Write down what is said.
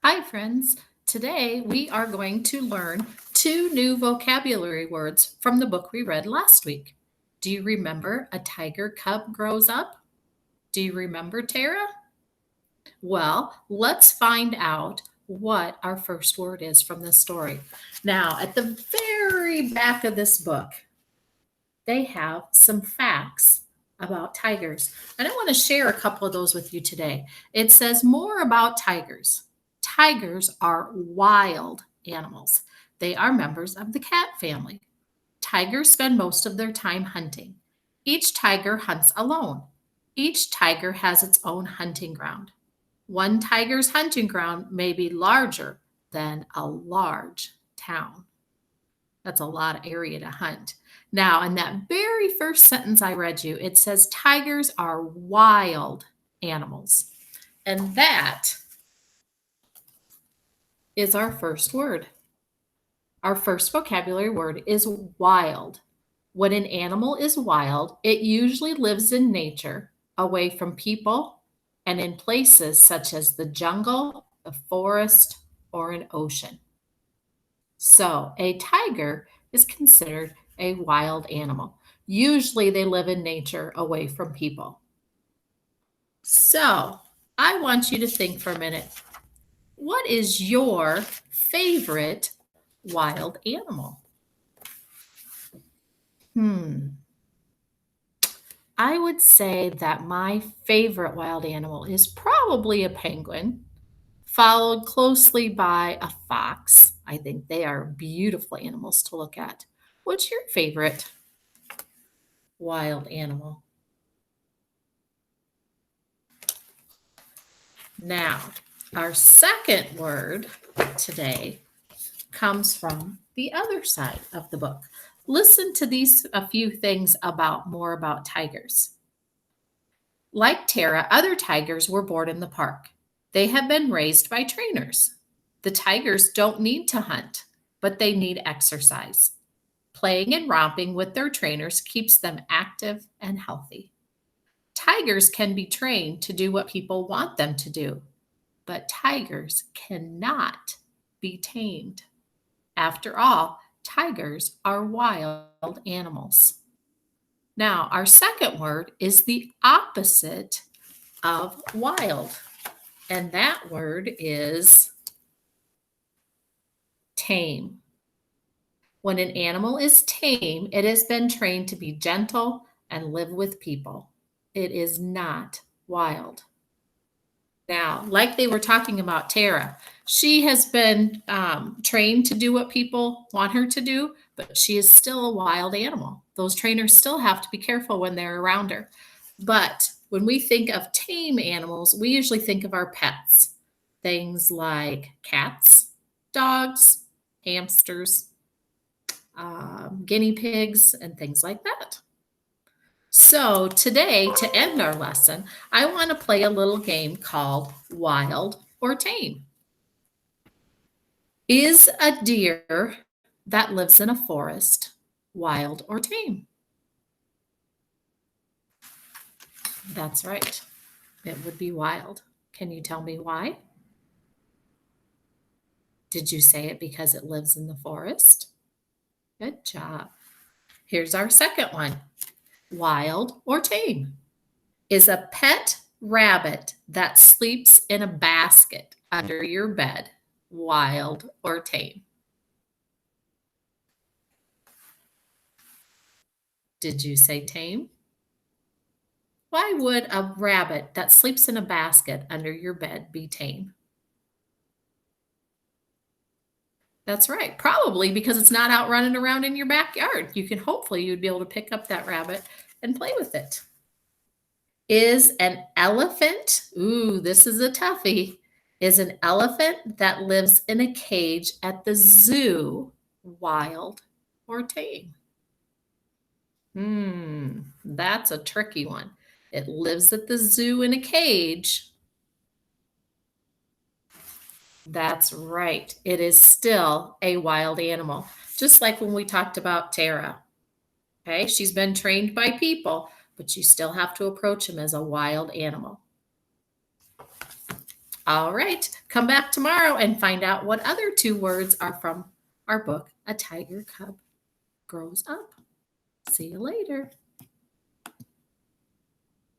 Hi, friends. Today we are going to learn two new vocabulary words from the book we read last week. Do you remember a tiger cub grows up? Do you remember Tara? Well, let's find out what our first word is from this story. Now, at the very back of this book, they have some facts about tigers. And I want to share a couple of those with you today. It says more about tigers. Tigers are wild animals. They are members of the cat family. Tigers spend most of their time hunting. Each tiger hunts alone. Each tiger has its own hunting ground. One tiger's hunting ground may be larger than a large town. That's a lot of area to hunt. Now, in that very first sentence I read you, it says tigers are wild animals. And that is our first word. Our first vocabulary word is wild. When an animal is wild, it usually lives in nature, away from people, and in places such as the jungle, the forest, or an ocean. So, a tiger is considered a wild animal. Usually, they live in nature away from people. So, I want you to think for a minute, what is your favorite wild animal? I would say that my favorite wild animal is probably a penguin, followed closely by a fox. I think they are beautiful animals to look at. What's your favorite wild animal? Now, our second word today comes from the other side of the book. Listen to these a few things about more about tigers. Like Tara, other tigers were born in the park. They have been raised by trainers. The tigers don't need to hunt, but they need exercise. Playing and romping with their trainers keeps them active and healthy. Tigers can be trained to do what people want them to do, but tigers cannot be tamed. After all, tigers are wild animals. Now, our second word is the opposite of wild, and that word is tame. When an animal is tame, it has been trained to be gentle and live with people. It is not wild. Now, like they were talking about Tara, she has been trained to do what people want her to do, but she is still a wild animal. Those trainers still have to be careful when they're around her. But when we think of tame animals, we usually think of our pets, things like cats, dogs, hamsters, guinea pigs, and things like that. So today, to end our lesson, I want to play a little game called Wild or Tame. Is a deer that lives in a forest wild or tame? That's right. It would be wild. Can you tell me why? Did you say it because it lives in the forest? Good job. Here's our second one. Wild or tame? Is a pet rabbit that sleeps in a basket under your bed wild or tame? Did you say tame? Why would a rabbit that sleeps in a basket under your bed be tame? That's right. Probably because it's not out running around in your backyard. You can hopefully you'd be able to pick up that rabbit and play with it. Is an elephant, ooh, this is a toughie, is an elephant that lives in a cage at the zoo wild or tame? That's a tricky one. It lives at the zoo in a cage. That's right. It is still a wild animal, just like when we talked about Tara. Okay, she's been trained by people, but you still have to approach him as a wild animal. All right, come back tomorrow and find out what other two words are from our book, A Tiger Cub Grows Up. See you later.